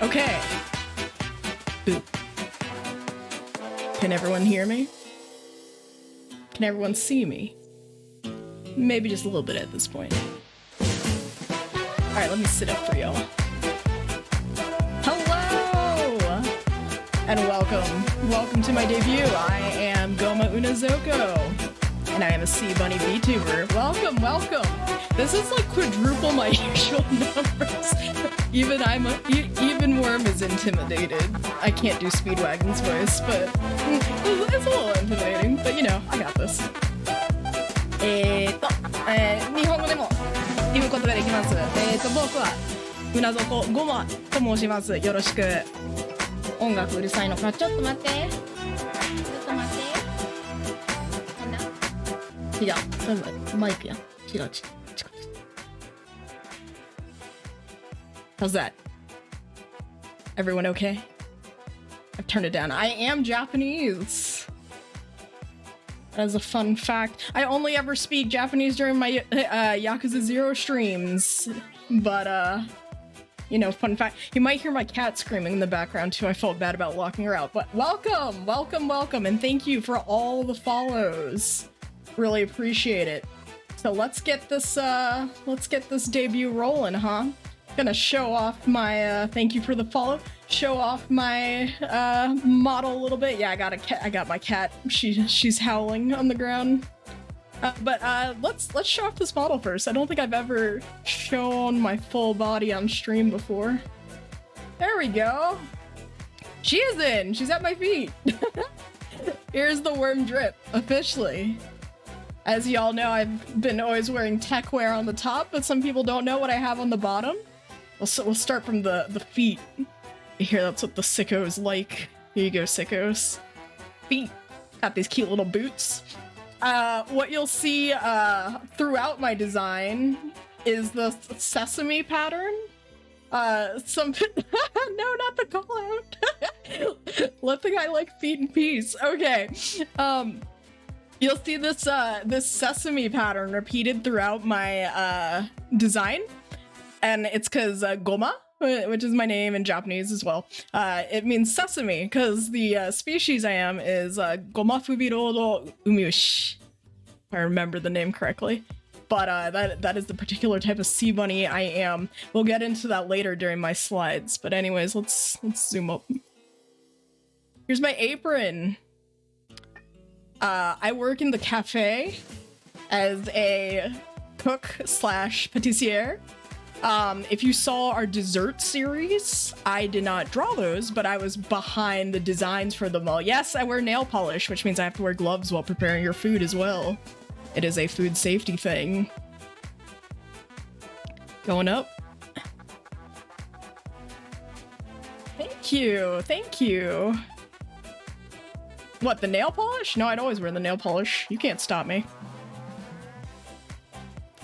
Okay. Boop. Can everyone hear me? Can everyone see me? Maybe just a little bit at this point. Alright, let me sit up for y'all. Hello! And welcome. Welcome to my debut. I am Goma Unazoko. And I am a Sea Bunny VTuber. Welcome, welcome! This is like quadruple my usual numbers. Even Worm is intimidated. I can't do Speedwagon's voice, but it's a little intimidating. But you know, I got this. 日本語でも言うことができます。僕はUnazoko Gomaと申します。よろしく。音楽うるさいのか。ちょっと待って。違う。マイクや。違う。How's that? Everyone okay? I've turned it down. I am Japanese. That is a fun fact. I only ever speak Japanese during my Yakuza 0 streams. But, you know, fun fact. You might hear my cat screaming in the background too. I felt bad about locking her out. But welcome. And thank you for all the follows. Really appreciate it. So let's get this debut rolling, huh? Gonna show off my thank you for the follow. Show off my model a little bit. Yeah, I got a cat. I got my cat. She's howling on the ground. But let's show off this model first. I don't think I've ever shown my full body on stream before. There we go. She is in. She's at my feet. Here's the worm drip officially. As y'all know, I've been always wearing tech wear on the top, but some people don't know what I have on the bottom. We'll start from the feet. Here, that's what the sickos like. Here you go, sickos. Feet. Got these cute little boots. What you'll see throughout my design is the sesame pattern. No, not the call out. Let the guy like feet in peace. Okay. You'll see this sesame pattern repeated throughout my design. And it's because Goma, which is my name in Japanese as well, it means sesame, because the species I am is Goma Fubiro no Umiushi, if I remember the name correctly. But that is the particular type of sea bunny I am. We'll get into that later during my slides. But anyways, let's zoom up. Here's my apron. I work in the cafe as a cook / patissiere. If you saw our dessert series, I did not draw those, but I was behind the designs for them all. Yes, I wear nail polish, which means I have to wear gloves while preparing your food as well. It is a food safety thing. Going up. Thank you. What, the nail polish? No, I'd always wear the nail polish. You can't stop me.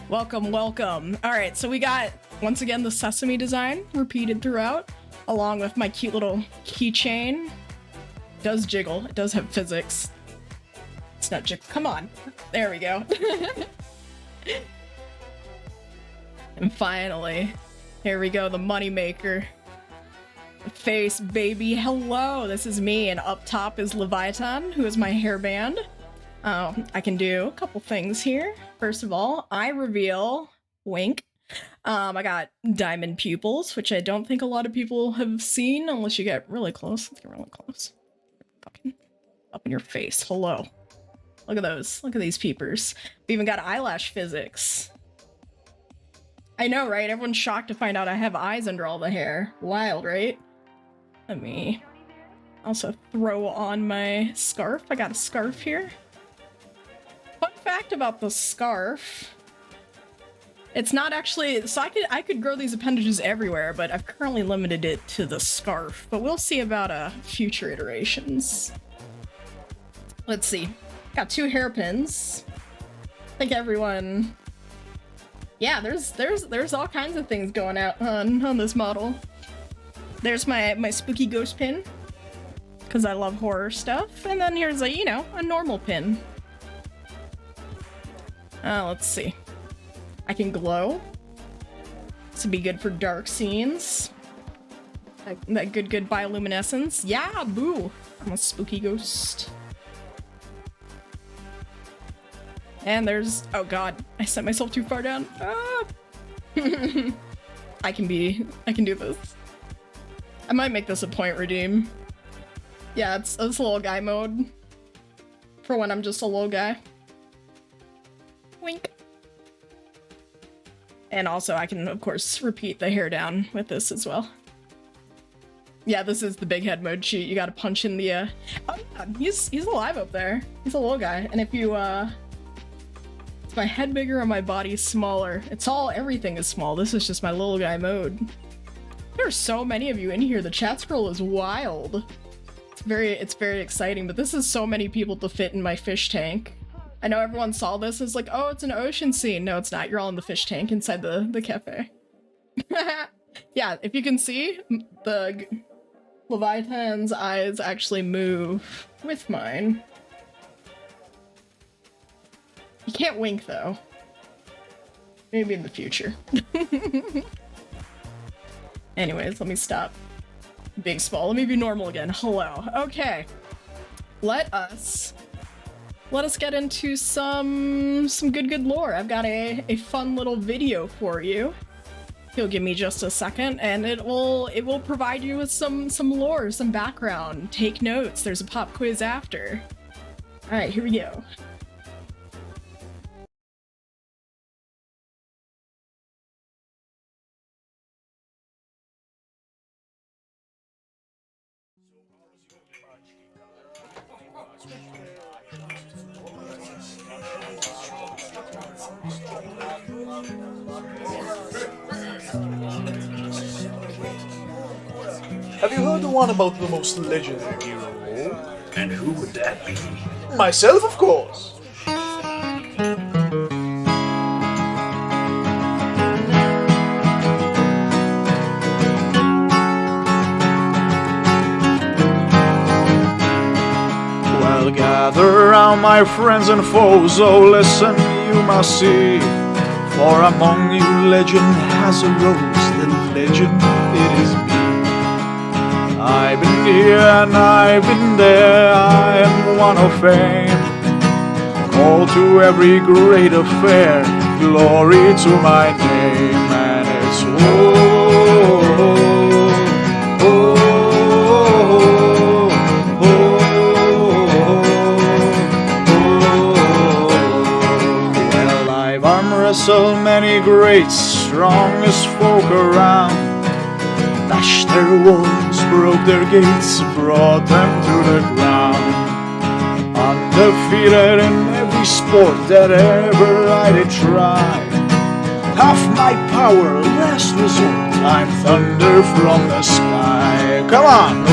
Welcome. All right, so we got, once again, the sesame design repeated throughout, along with my cute little keychain. It does jiggle. It does have physics. It's not jiggle. Come on. There we go. And finally, here we go, the moneymaker. Face, baby. Hello, this is me, and up top is Leviathan, who is my hairband. I can do a couple things here. First of all, eye reveal, wink. I got diamond pupils, which I don't think a lot of people have seen unless you get really close. Let's get really close. Fucking up in your face. Hello. Look at those. Look at these peepers. We even got eyelash physics. I know, right? Everyone's shocked to find out I have eyes under all the hair. Wild, right? Let me also throw on my scarf. I got a scarf here. Fun fact about the scarf. It's not actually, so I could grow these appendages everywhere, but I've currently limited it to the scarf. But we'll see about future iterations. Let's see. Got 2 hairpins. I think everyone. Yeah, there's all kinds of things going out on this model. There's my spooky ghost pin, because I love horror stuff. And then here's a normal pin. Let's see. I can glow. This would be good for dark scenes. That good bioluminescence. Yeah, boo. I'm a spooky ghost. And there's, oh god, I set myself too far down. Ah. I can do this. I might make this a point redeem. Yeah, it's little guy mode. For when I'm just a little guy. Wink. And also I can, of course, repeat the hair down with this as well. Yeah, this is the big head mode cheat. You gotta punch in the, oh yeah, he's alive up there. He's a little guy. And if you, is my head bigger or my body smaller? Everything is small. This is just my little guy mode. There are so many of you in here. The chat scroll is wild. It's very exciting, but this is so many people to fit in my fish tank. I know everyone saw this as like, oh, it's an ocean scene. No, it's not. You're all in the fish tank inside the cafe. Yeah, if you can see, the Leviathan's eyes actually move with mine. You can't wink, though. Maybe in the future. Anyways, let me stop. Big, small. Let me be normal again. Hello. Okay. Let us get into some good lore. I've got a fun little video for you. You'll give me just a second, and it will provide you with some lore, some background. Take notes. There's a pop quiz after. All right, here we go. Have you heard the one about the most legendary hero? And who would that be? Myself, of course. Well, gather round, my friends and foes, oh listen, you must see. For among you legend has arose, the legend it is me. I've been here and I've been there, I am one of fame. Called to every great affair, glory to my name. And it's well, I've arm wrestled many greats, strongest folk around. Dashed their walls, broke their gates, brought them to the ground. Undefeated in every sport that ever I did try. Half my power, last resort, I'm thunder from the sky. Come on!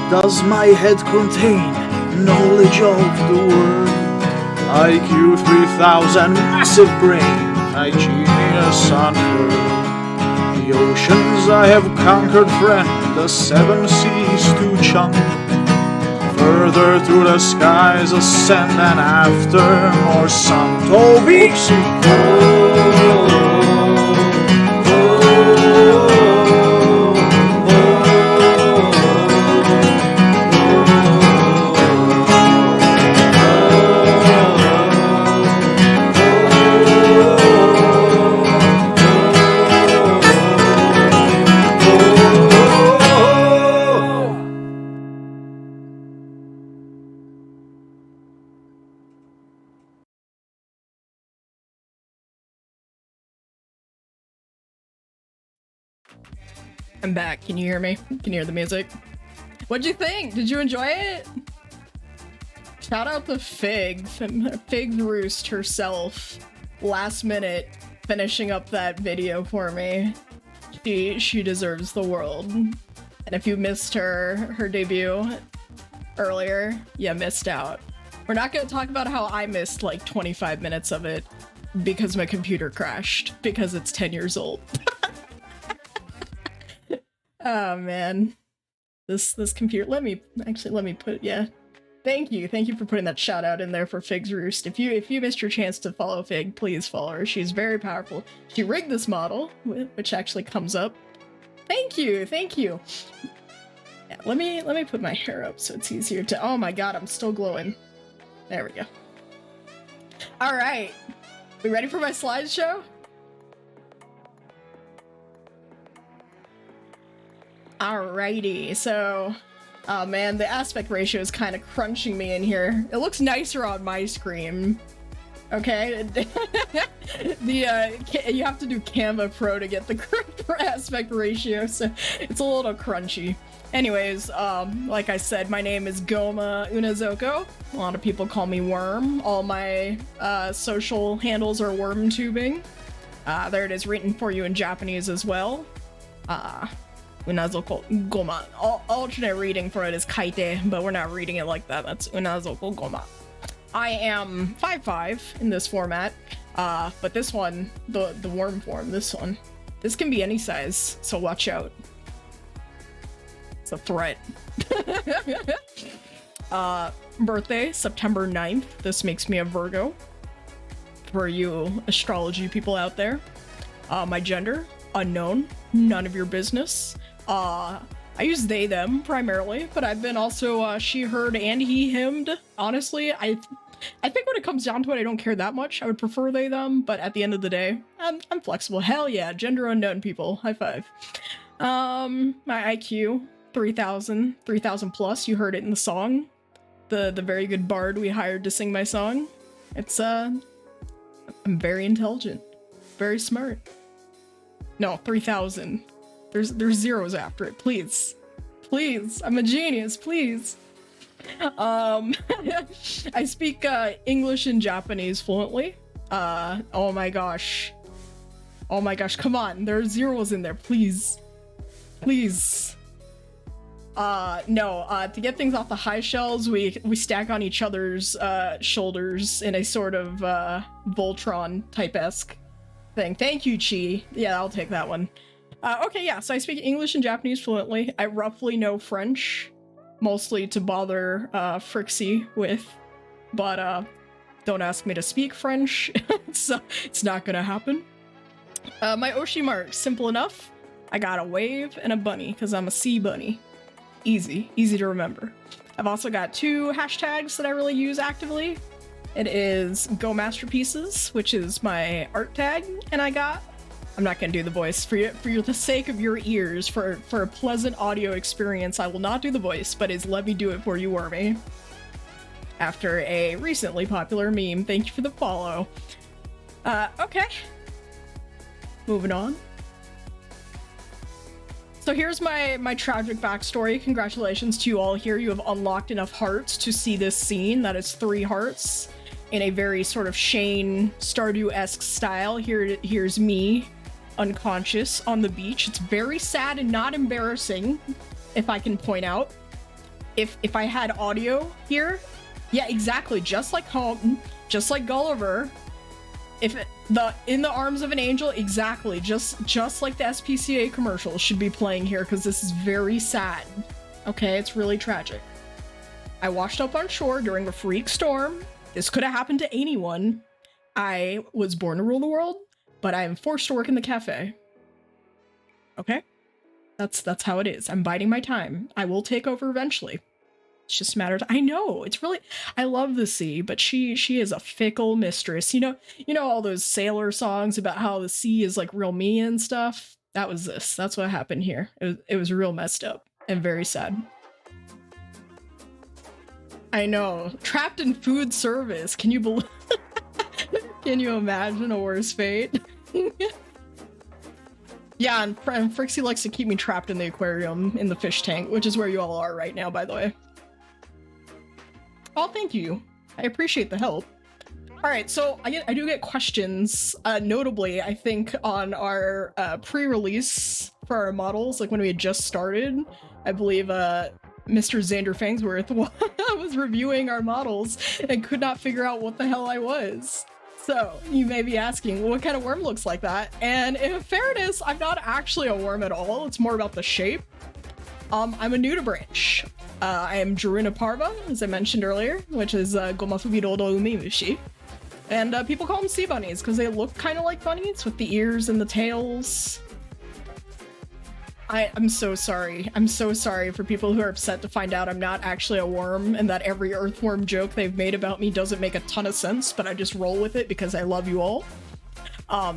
Does my head contain knowledge of the world? IQ 3000, massive brain, my genius unfurled. The oceans I have conquered, friend, the seven seas to chunk. Further through the skies ascend, and after more sun. Toby! I'm back. Can you hear me? Can you hear the music? What'd you think? Did you enjoy it? Shout out to Fig Roost herself. Last minute finishing up that video for me. She deserves the world. And if you missed her debut earlier, you missed out. We're not gonna talk about how I missed like 25 minutes of it because my computer crashed because it's 10 years old. Oh man, this computer. Let me put, yeah. Thank you for putting that shout out in there for Fig's Roost. If you missed your chance to follow Fig, please follow her. She's very powerful. She rigged this model, which actually comes up. Thank you. Yeah, let me put my hair up so it's easier to. Oh my god, I'm still glowing. There we go. All right, we ready for my slideshow? Alrighty, so, oh man, the aspect ratio is kind of crunching me in here. It looks nicer on my screen. Okay, you have to do Canva Pro to get the correct aspect ratio, so it's a little crunchy. Anyways, like I said, my name is Goma Unazoko. A lot of people call me Worm. All my social handles are worm tubing. There it is, written for you in Japanese as well. Unazoko Goma. Alternate reading for it is kaite, but we're not reading it like that. That's Unazoko Goma. I am 5'5" in this format, but this one, the worm form, this can be any size, so watch out. It's a threat. Birthday, September 9th. This makes me a Virgo. For you astrology people out there. My gender, unknown, none of your business. I use they, them primarily, but I've been also she, heard, and he, himmed. Honestly, I think when it comes down to it, I don't care that much. I would prefer they, them, but at the end of the day, I'm flexible. Hell yeah, gender unknown people. High five. My IQ, 3,000 plus. You heard it in the song. The very good bard we hired to sing my song. It's I'm very intelligent, very smart. No, 3,000. There's zeros after it. Please, I'm a genius. Please. I speak English and Japanese fluently. Oh my gosh, come on, there are zeros in there. Please. No, to get things off the high shelves, we stack on each other's shoulders in a sort of Voltron type-esque thing. Thank you, Chi. Yeah, I'll take that one. Okay, yeah, so I speak English and Japanese fluently. I roughly know French, mostly to bother Frixie with, but don't ask me to speak French, so it's not gonna happen. My Oshi marks, simple enough. I got a wave and a bunny, because I'm a sea bunny. Easy to remember. I've also got 2 hashtags that I really use actively. It is Go Masterpieces, which is my art tag, and I'm not gonna do the voice for the sake of your ears, for a pleasant audio experience. I will not do the voice, but it's let me do it for you, Wormy. After a recently popular meme. Thank you for the follow. Okay. Moving on. So here's my tragic backstory. Congratulations to you all here. You have unlocked enough hearts to see this scene. That is 3 hearts in a very sort of Shane Stardew-esque style. Here's me, unconscious on the beach. It's very sad and not embarrassing, if I can point out. If I had audio here, yeah, exactly, just like home, just like Gulliver. In the arms of an angel, exactly, just like the SPCA commercial should be playing here, because this is very sad. Okay, it's really tragic. I washed up on shore during a freak storm. This could have happened to anyone. I was born to rule the world, but I am forced to work in the cafe. Okay? That's how it is. I'm biding my time. I will take over eventually. It's just a matter of, I know, it's really, I love the sea, but she is a fickle mistress. You know all those sailor songs about how the sea is like real mean and stuff? That was this. That's what happened here. It was real messed up and very sad. I know. Trapped in food service. Can you believe? Can you imagine a worse fate? Yeah, and Frixie likes to keep me trapped in the aquarium in the fish tank, which is where you all are right now, by the way. Oh, thank you. I appreciate the help. All right, so I do get questions, notably, I think, on our pre-release for our models, like when we had just started. I believe Mr. Xander Fangsworth was reviewing our models and could not figure out what the hell I was. So you may be asking, what kind of worm looks like that? And in fairness, I'm not actually a worm at all. It's more about the shape. I'm a nudibranch. I am Druna Parva, as I mentioned earlier, which is Goma Fugirodo Umimushi. And people call them sea bunnies because they look kind of like bunnies with the ears and the tails. I'm so sorry. I'm so sorry for people who are upset to find out I'm not actually a worm and that every earthworm joke they've made about me doesn't make a ton of sense, but I just roll with it because I love you all.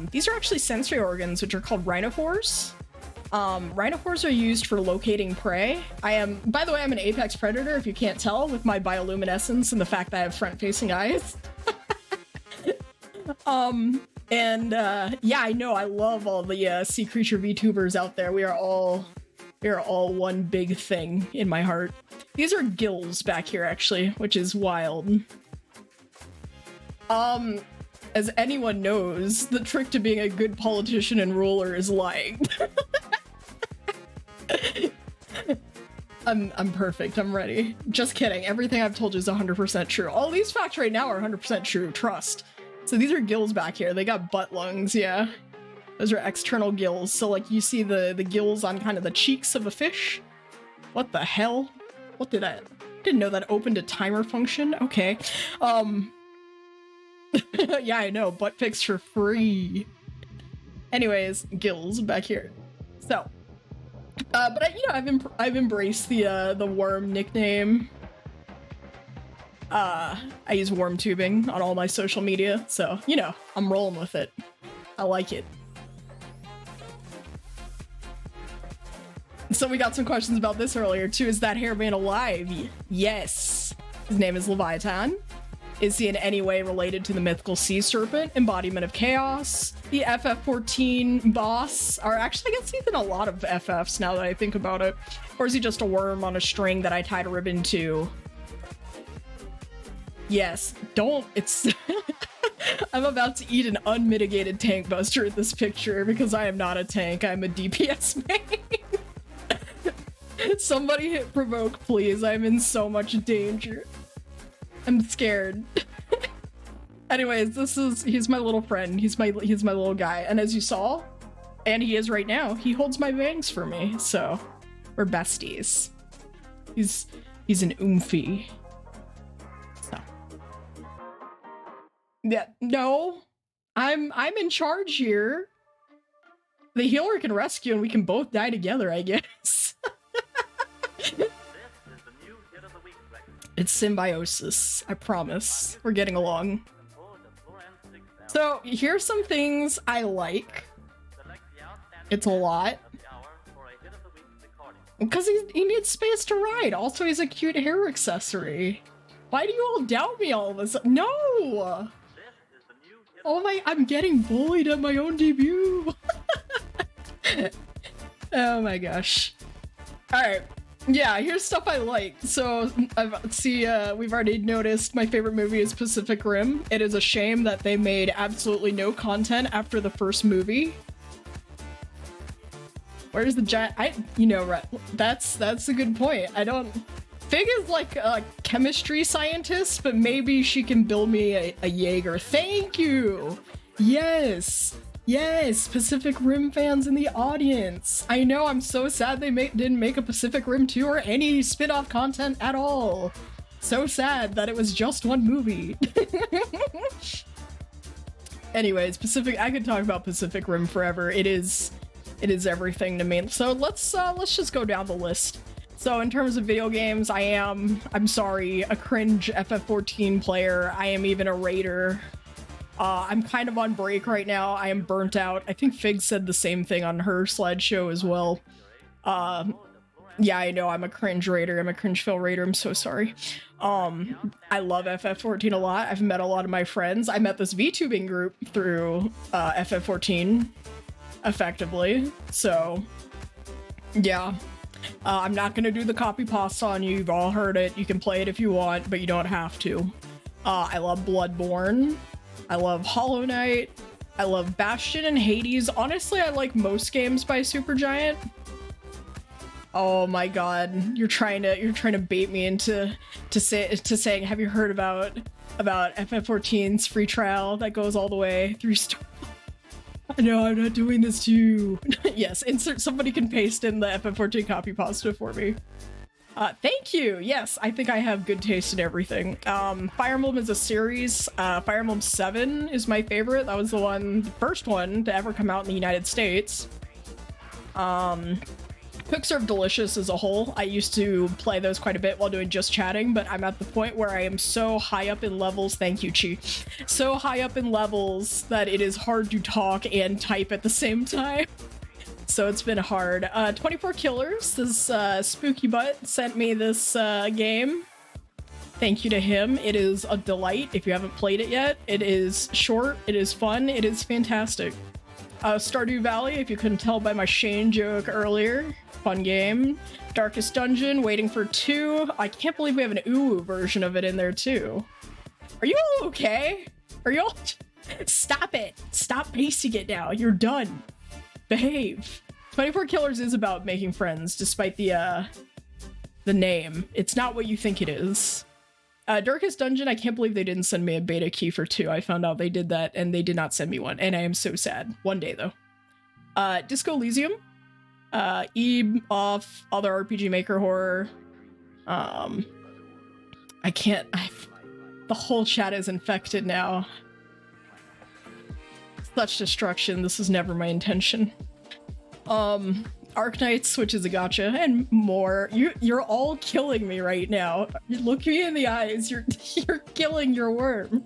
These are actually sensory organs, which are called rhinophores. Rhinophores are used for locating prey. By the way, I'm an apex predator, if you can't tell, with my bioluminescence and the fact that I have front-facing eyes. Yeah, I know, I love all the sea creature VTubers out there. We are all one big thing in my heart. These are gills back here, actually, which is wild. As anyone knows, the trick to being a good politician and ruler is lying. I'm perfect, I'm ready. Just kidding, everything I've told you is 100% true. All these facts right now are 100% true, trust. So these are gills back here, they got butt lungs, yeah. Those are external gills, so like you see the gills on kind of the cheeks of a fish. What the hell? What did I... Didn't know that opened a timer function, okay. Yeah, I know, butt pics for free. Anyways, gills back here. So, but I've embraced the worm nickname. I use worm tubing on all my social media, so you know, I'm rolling with it. I like it. So we got some questions about this earlier too. Is that hairman alive? Yes. His name is Leviathan. Is he in any way related to the mythical sea serpent, embodiment of chaos? The FF14 boss, or actually I guess he's in a lot of FFs now that I think about it. Or is he just a worm on a string that I tied a ribbon to? Yes, it's... I'm about to eat an unmitigated tank buster in this picture because I am not a tank, I'm a DPS main. Somebody hit provoke, please, I'm in so much danger. I'm scared. Anyways, he's my little friend. He's my little guy. And as you saw, and he is right now, he holds my bangs for me. So we're besties. He's an oomphy. So yeah, no, I'm in charge here. The healer can rescue and we can both die together, I guess. It's symbiosis, I promise. We're getting along. So here's some things I like. It's a lot. Because he needs space to ride. Also, he's a cute hair accessory. Why do you all doubt me all of a sudden? No! Oh my, I'm getting bullied at my own debut. Oh my gosh. Alright. Yeah, here's stuff I like. So, we've already noticed my favorite movie is Pacific Rim. It is a shame that they made absolutely no content after the first movie. Where's the giant? Right, that's a good point. Fig is like a chemistry scientist, but maybe she can build me a Jaeger. Thank you! Yes! Yes, Pacific Rim fans in the audience. I know, I'm so sad they didn't make a Pacific Rim 2 or any spin-off content at all. So sad that it was just one movie. Anyways, I could talk about Pacific Rim forever. It is everything to me. So let's just go down the list. So in terms of video games, I'm sorry, a cringe FF14 player. I am even a raider. I'm kind of on break right now. I am burnt out. I think Fig said the same thing on her slideshow as well. Yeah, I know, I'm a cringe raider. I'm a cringe fill raider. I'm so sorry. I love FF14 a lot. I've met a lot of my friends. I met this VTubing group through FF14, effectively. So, yeah. I'm not gonna do the copy pasta on you. You've all heard it. You can play it if you want, but you don't have to. I love Bloodborne. I love Hollow Knight. I love Bastion and Hades. Honestly, I like most games by Supergiant. Oh my god, you're trying to bait me into saying, have you heard about FF14's free trial that goes all the way through No, I'm not doing this to you. Yes, somebody can paste in the FF14 copy pasta for me. Thank you. Yes, I think I have good taste in everything. Fire Emblem is a series. Fire Emblem 7 is my favorite. That was the first one to ever come out in the United States. Quick Serve Delicious as a whole. I used to play those quite a bit while doing just chatting, but I'm at the point where I am so high up in levels, thank you, Chi, so high up in levels that it is hard to talk and type at the same time. So it's been hard. 24 Killers, this spooky butt sent me this game. Thank you to him. It is a delight if you haven't played it yet. It is short, it is fun, it is fantastic. Stardew Valley, if you couldn't tell by my Shane joke earlier, fun game. Darkest Dungeon, waiting for 2. I can't believe we have an UU version of it in there too. Are you all okay? Are you all... Stop it! Stop pacing it now, you're done. Behave. 24 Killers is about making friends, despite the name. It's not what you think it is. Darkest Dungeon, I can't believe they didn't send me a beta key for 2. I found out they did that, and they did not send me one, and I am so sad. One day, though. Disco Elysium. Ebe off other RPG Maker horror. The whole chat is infected now. Such destruction. This is never my intention. Arknights, which is a gacha, and more. You're all killing me right now. Look me in the eyes. You're killing your worm.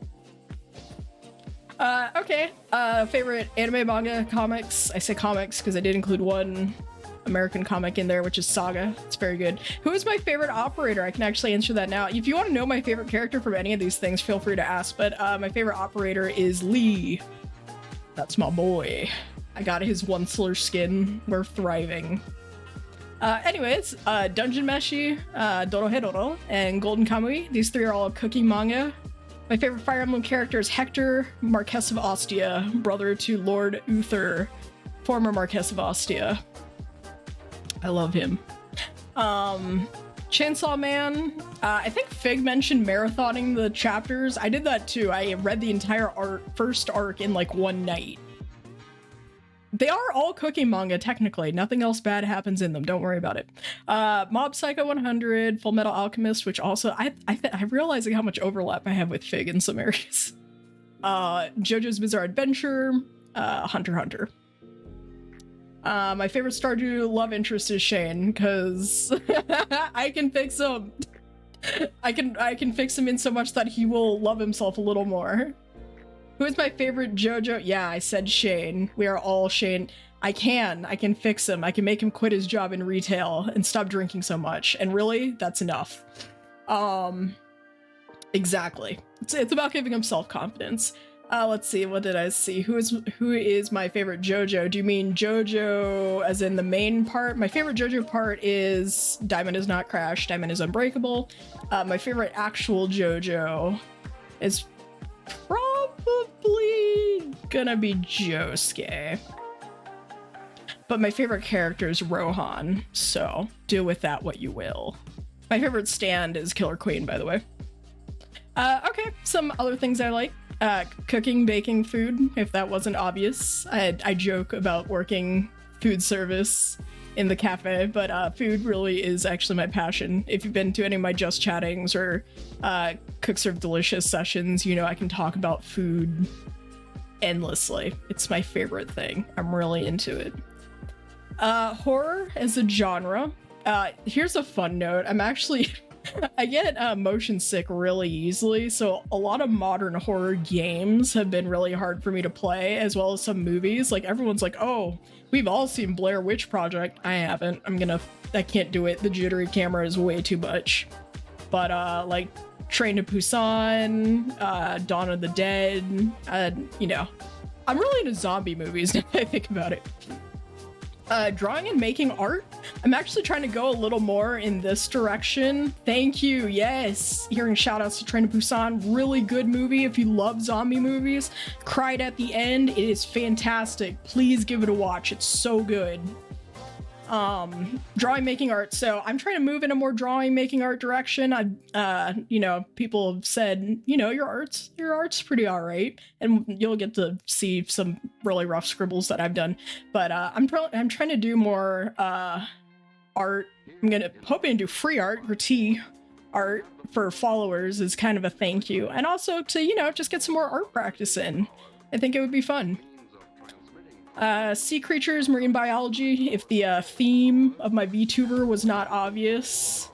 Okay. Favorite anime, manga, comics. I say comics because I did include one American comic in there, which is Saga. It's very good. Who is my favorite operator? I can actually answer that now. If you want to know my favorite character from any of these things, feel free to ask, but my favorite operator is Lee. That's my boy. I got his Onceler skin. We're thriving. Anyways, Dungeon Meshi, Dorohedoro, and Golden Kamui. These 3 are all cooking manga. My favorite Fire Emblem character is Hector, Marquess of Ostia, brother to Lord Uther, former Marquess of Ostia. I love him. Chainsaw Man. I think Fig mentioned marathoning the chapters. I did that too. I read the entire first arc in like one night. They are all cooking manga, technically. Nothing else bad happens in them. Don't worry about it. Mob Psycho 100, Full Metal Alchemist, which also, I'm realizing how much overlap I have with Fig in some areas. JoJo's Bizarre Adventure, Hunter x Hunter. My favorite Stardew love interest is Shane, because I can fix him. I can fix him in so much that he will love himself a little more. Who is my favorite JoJo? Yeah, I said Shane. We are all Shane. I can fix him. I can make him quit his job in retail and stop drinking so much. And really, that's enough. Exactly. It's about giving him self-confidence. Let's see, what did I see? Who is my favorite JoJo? Do you mean JoJo as in the main part? My favorite JoJo part is Diamond is not Crash, Diamond is Unbreakable. My favorite actual JoJo is probably gonna be Josuke. But my favorite character is Rohan, so do with that what you will. My favorite stand is Killer Queen, by the way. Okay, some other things I like. Cooking, baking food, if that wasn't obvious. I joke about working food service in the cafe, but food really is actually my passion. If you've been to any of my Just Chattings or Cook Serve Delicious sessions, you know I can talk about food endlessly. It's my favorite thing. I'm really into it. Horror as a genre. Here's a fun note. I get motion sick really easily, so a lot of modern horror games have been really hard for me to play, as well as some movies. Like, everyone's like, oh, we've all seen Blair Witch Project. I haven't. I can't do it. The jittery camera is way too much. But, like, Train to Busan, Dawn of the Dead, you know. I'm really into zombie movies now that I think about it. Drawing and making art. I'm actually trying to go a little more in this direction. Thank you. Yes. Hearing shout outs to Train to Busan. Really good movie. If you love zombie movies, cried at the end. It is fantastic. Please give it a watch. It's so good. Drawing, making art. So I'm trying to move in a more drawing, making art direction. You know, people have said, you know, your art's pretty all right, and you'll get to see some really rough scribbles that I've done. But I'm trying to do more art I'm gonna hoping to do free art, gratuity art for followers is kind of a thank you, and also to, you know, just get some more art practice in. I think it would be fun. Sea creatures, marine biology, if the theme of my VTuber was not obvious.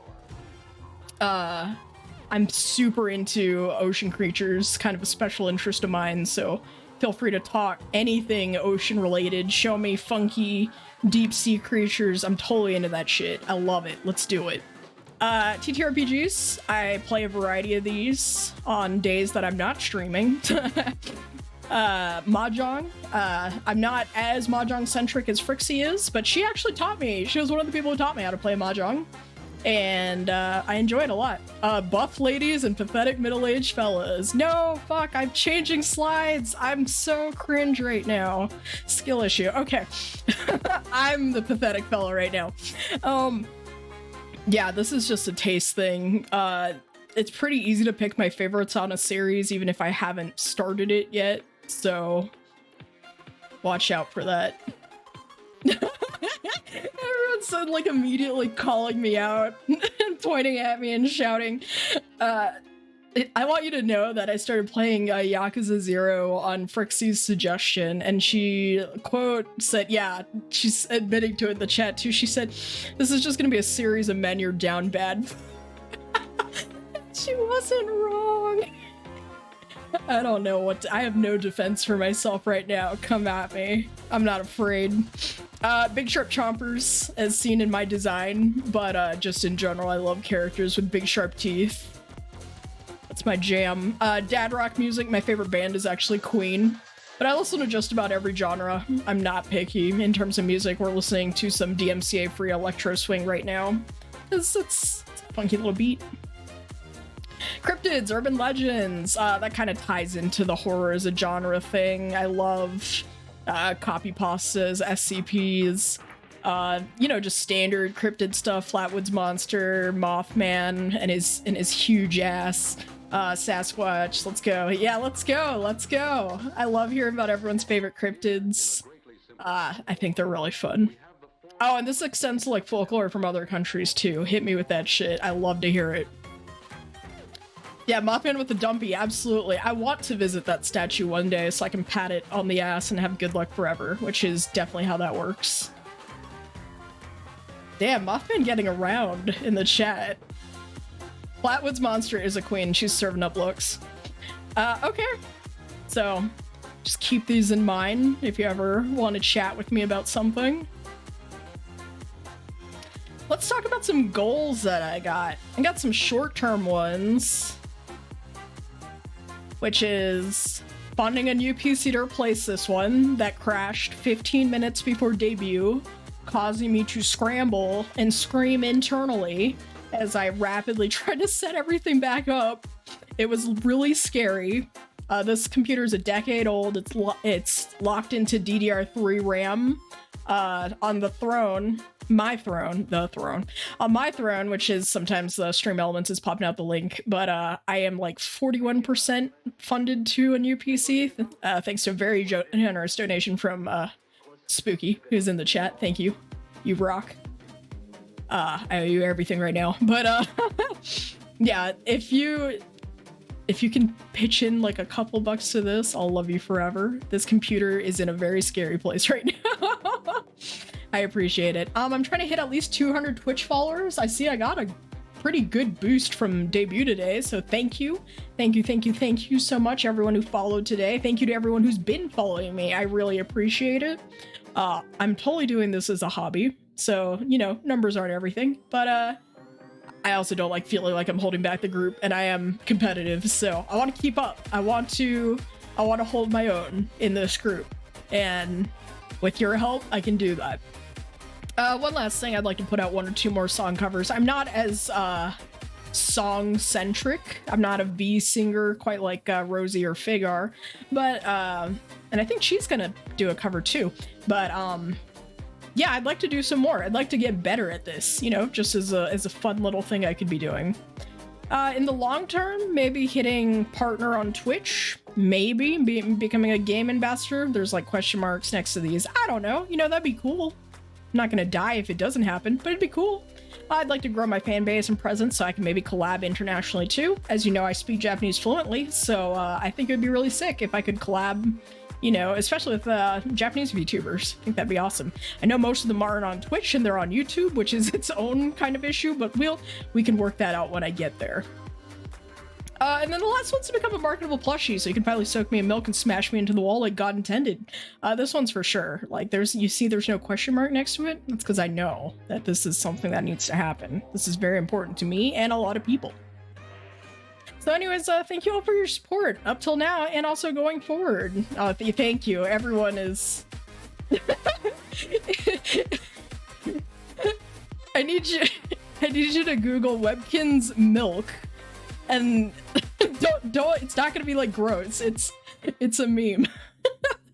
I'm super into ocean creatures, kind of a special interest of mine, so feel free to talk anything ocean related. Show me funky, deep sea creatures. I'm totally into that shit. I love it. Let's do it. TTRPGs, I play a variety of these on days that I'm not streaming. Mahjong, I'm not as Mahjong centric as Frixie is, but she actually taught me. She was one of the people who taught me how to play Mahjong, and I enjoy it a lot. Buff ladies and pathetic middle-aged fellas. No, fuck, I'm changing slides. I'm so cringe right now. Skill issue. Okay. I'm the pathetic fella right now. Yeah, this is just a taste thing. It's pretty easy to pick my favorites on a series, even if I haven't started it yet, so watch out for that. Everyone's like immediately calling me out and pointing at me and shouting. I want you to know that I started playing Yakuza 0 on Frixie's suggestion, and she, quote, said, yeah, she's admitting to it in the chat too, she said, this is just gonna be a series of men you're down bad. She wasn't wrong. I don't know what I have no defense for myself right now. Come at me. I'm not afraid. Big sharp chompers, as seen in my design, but just in general, I love characters with big sharp teeth. That's my jam. Dad rock music, my favorite band is actually Queen, but I listen to just about every genre. I'm not picky in terms of music. We're listening to some DMCA free electro swing right now. It's a funky little beat. Cryptids, urban legends, that kind of ties into the horror as a genre thing. I love copy pastas, SCPs, you know, just standard cryptid stuff. Flatwoods Monster, Mothman, and his huge ass. Sasquatch, let's go. Yeah, let's go. I love hearing about everyone's favorite cryptids. I think they're really fun. Oh, and this extends to like folklore from other countries too. Hit me with that shit. I love to hear it. Yeah, Mothman with the dumpy, absolutely. I want to visit that statue one day so I can pat it on the ass and have good luck forever, which is definitely how that works. Damn, Mothman getting around in the chat. Flatwoods Monster is a queen. She's serving up looks. Okay. So, just keep these in mind if you ever want to chat with me about something. Let's talk about some goals that I got. I got some short-term ones, which is finding a new PC to replace this one that crashed 15 minutes before debut, causing me to scramble and scream internally as I rapidly tried to set everything back up. It was really scary. This computer is a decade old. It's locked into DDR3 RAM on the throne. On my throne, which is sometimes the Stream Elements is popping out the link, but I am like 41% funded to a new PC, thanks to a very generous donation from Spooky, who's in the chat. Thank you. You rock. I owe you everything right now, but yeah, if you can pitch in like a couple bucks to this, I'll love you forever. This computer is in a very scary place right now. I appreciate it. I'm trying to hit at least 200 Twitch followers. I see I got a pretty good boost from debut today, so thank you. Thank you so much, everyone who followed today. Thank you to everyone who's been following me. I really appreciate it. I'm totally doing this as a hobby, so, you know, numbers aren't everything, but I also don't like feeling like I'm holding back the group, and I am competitive, so I want to keep up. I want to hold my own in this group, and with your help, I can do that. One last thing, I'd like to put out 1 or 2 more song covers. I'm not as song-centric. I'm not a V singer quite like Rosie or Figar, but and I think she's gonna do a cover too. But yeah, I'd like to do some more. I'd like to get better at this, you know, just as a fun little thing I could be doing. In the long term, maybe hitting partner on Twitch, maybe becoming a game ambassador. There's like question marks next to these. I don't know, you know, that'd be cool. I'm not gonna die if it doesn't happen, but it'd be cool. I'd like to grow my fan base and presence so I can maybe collab internationally too. As you know, I speak Japanese fluently, so I think it would be really sick if I could collab, you know, especially with Japanese VTubers. I think that'd be awesome. I know most of them aren't on Twitch and they're on YouTube, which is its own kind of issue, but we can work that out when I get there. And then the last one's to become a marketable plushie, so you can finally soak me in milk and smash me into the wall like God intended. This one's for sure. Like, you see there's no question mark next to it? That's because I know that this is something that needs to happen. This is very important to me and a lot of people. So anyways, thank you all for your support up till now and also going forward. Thank you. Everyone is... I need you to Google Webkinz milk. And don't it's not gonna be like gross. It's a meme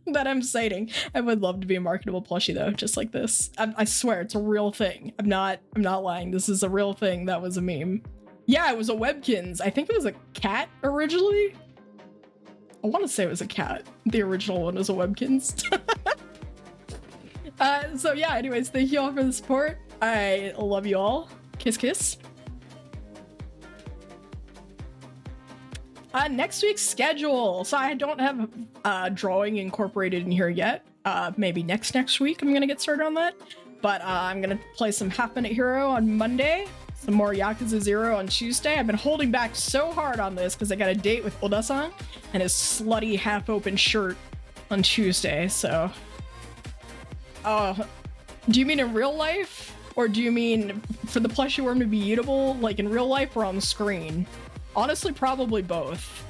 that I'm citing. I would love to be a marketable plushie though, just like this. I swear it's a real thing. I'm not lying. This is a real thing. That was a meme. Yeah, it was a Webkinz. I think it was a cat originally. I want to say it was a cat. The original one was a Webkinz. So yeah, anyways, thank you all for the support. I love you all. Kiss kiss. Next week's schedule. So I don't have drawing incorporated in here yet. Maybe next week I'm gonna get started on that. But I'm gonna play some Half Minute Hero on Monday, some more Yakuza 0 on Tuesday. I've been holding back so hard on this because I got a date with Oda-san and his slutty half-open shirt on Tuesday, so... do you mean in real life? Or do you mean for the plushie worm to be eatable, like in real life or on the screen? Honestly, probably both.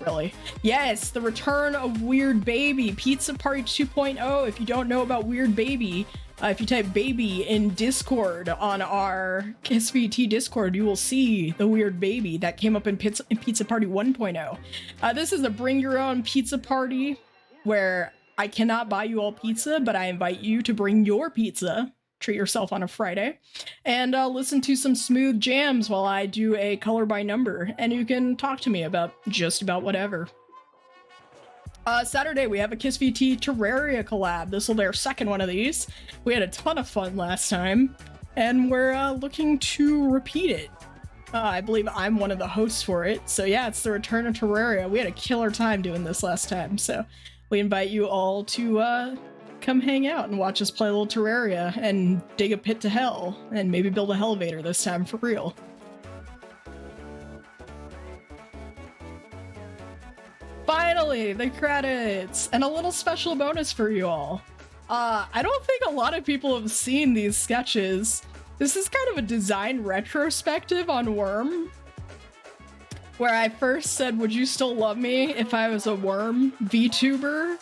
Really. Yes, the return of Weird Baby, Pizza Party 2.0. If you don't know about Weird Baby, if you type baby in Discord on our KSVT Discord, you will see the Weird Baby that came up in Pizza Party 1.0. This is a bring your own pizza party where I cannot buy you all pizza, but I invite you to bring your pizza. Treat yourself on a Friday and listen to some smooth jams while I do a color by number, and you can talk to me about just about whatever. Saturday we have a KissVT Terraria collab. This will be our second one of these. We had a ton of fun last time and we're looking to repeat it. I believe I'm one of the hosts for it, so yeah, it's the return of Terraria. We had a killer time doing this last time, so we invite you all to come hang out and watch us play a little Terraria and dig a pit to hell and maybe build a elevator this time for real. Finally, the credits and a little special bonus for you all. I don't think a lot of people have seen these sketches. This is kind of a design retrospective on Worm, where I first said, would you still love me if I was a Worm VTuber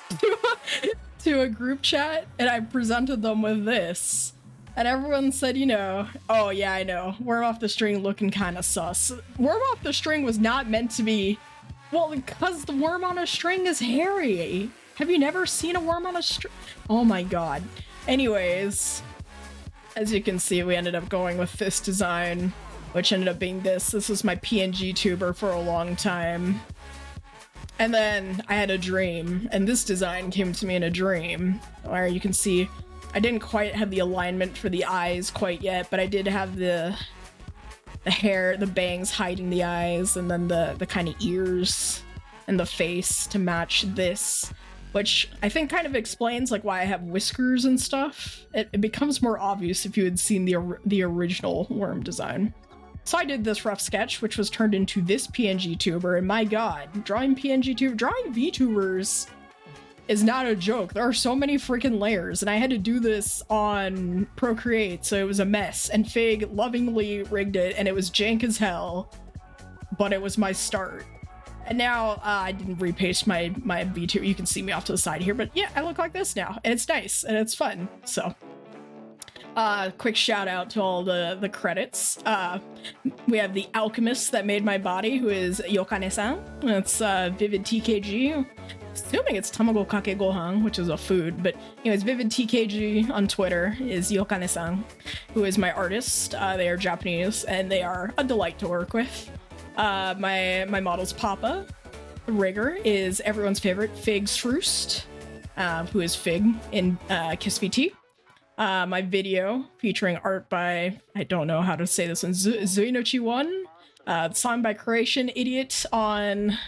to a group chat, and I presented them with this. And everyone said, you know, oh yeah, I know, Worm Off the String looking kind of sus. Worm Off the String was not meant to be, well, because the worm on a string is hairy. Have you never seen a worm on a string? Oh my god. Anyways, as you can see, we ended up going with this design, which ended up being this. This was my PNG tuber for a long time. And then I had a dream, and this design came to me in a dream, where you can see I didn't quite have the alignment for the eyes quite yet, but I did have the hair, the bangs hiding the eyes, and then the kind of ears and the face to match this, which I think kind of explains like why I have whiskers and stuff. It becomes more obvious if you had seen the original worm design. So I did this rough sketch, which was turned into this PNG tuber, and my god, drawing VTubers is not a joke. There are so many freaking layers, and I had to do this on Procreate, so it was a mess, and Fig lovingly rigged it, and it was jank as hell, but it was my start. And now I didn't repaste my VTuber. You can see me off to the side here, but yeah, I look like this now, and it's nice, and it's fun, so. Quick shout out to all the credits. We have the alchemist that made my body, who is Yokane-san. That's Vivid TKG. Assuming it's Tamago Kake Gohan, which is a food, but anyways, Vivid TKG on Twitter is Yokane-san, who is my artist. They are Japanese, and they are a delight to work with. My model's Papa. The rigger is everyone's favorite Fig Sroost, who is Fig in KissVT. my video featuring art by, I don't know how to say this one, Zuinochi1, song by Creation Idiot on,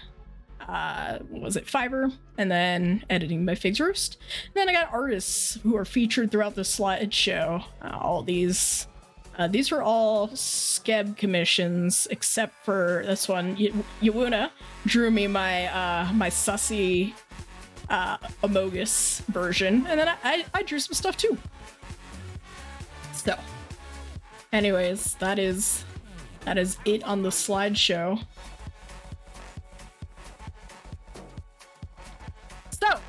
what was it, Fiverr, and then editing by Figs Roost. And then I got artists who are featured throughout the slideshow. All these were all Skeb commissions, except for this one. Yawuna drew me my my sussy Amogus version, and then I drew some stuff too. So, anyways, that is it on the slideshow. So,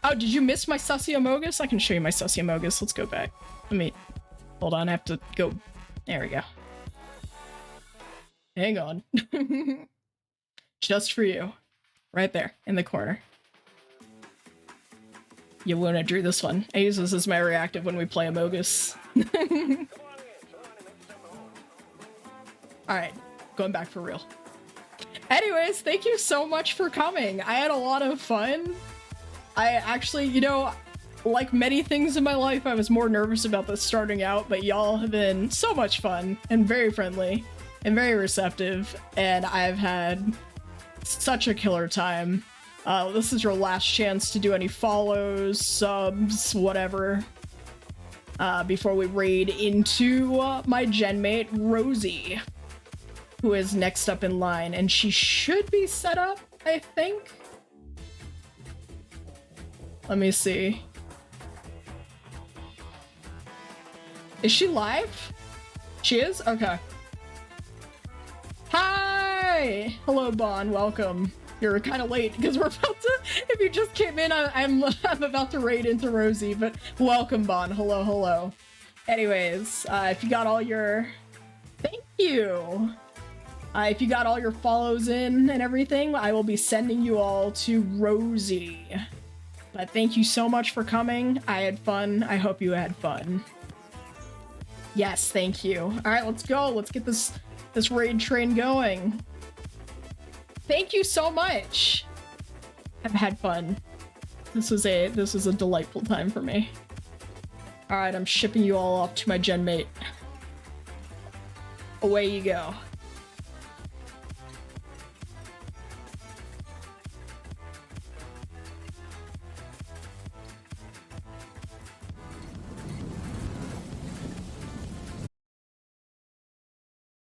oh, did you miss my sussy Amogus? I can show you my sussy Amogus. Let's go back. Let me, hold on, I have to go. There we go. Hang on. Just for you. Right there, in the corner. Yawuna drew this one. I use this as my reactive when we play Amogus. Alright, going back for real. Anyways, thank you so much for coming. I had a lot of fun. I actually, you know, like many things in my life, I was more nervous about this starting out, but y'all have been so much fun and very friendly and very receptive, and I've had such a killer time. This is your last chance to do any follows, subs, whatever, before we raid into my genmate, Rosie, who is next up in line, and she should be set up, I think. Let me see. Is she live? She is? Okay. Hi! Hello, Bon. Welcome. You're kind of late because we're about to, if you just came in, I'm about to raid into Rosie, but welcome, Bon. Hello, hello. Anyways, if you got all your, thank you. If you got all your follows in and everything, I will be sending you all to Rosie. But thank you so much for coming. I had fun. I hope you had fun. Yes, thank you. All right, let's go. Let's get this raid train going. Thank you so much. I've had fun. This was a delightful time for me. All right, I'm shipping you all off to my genmate. Away you go.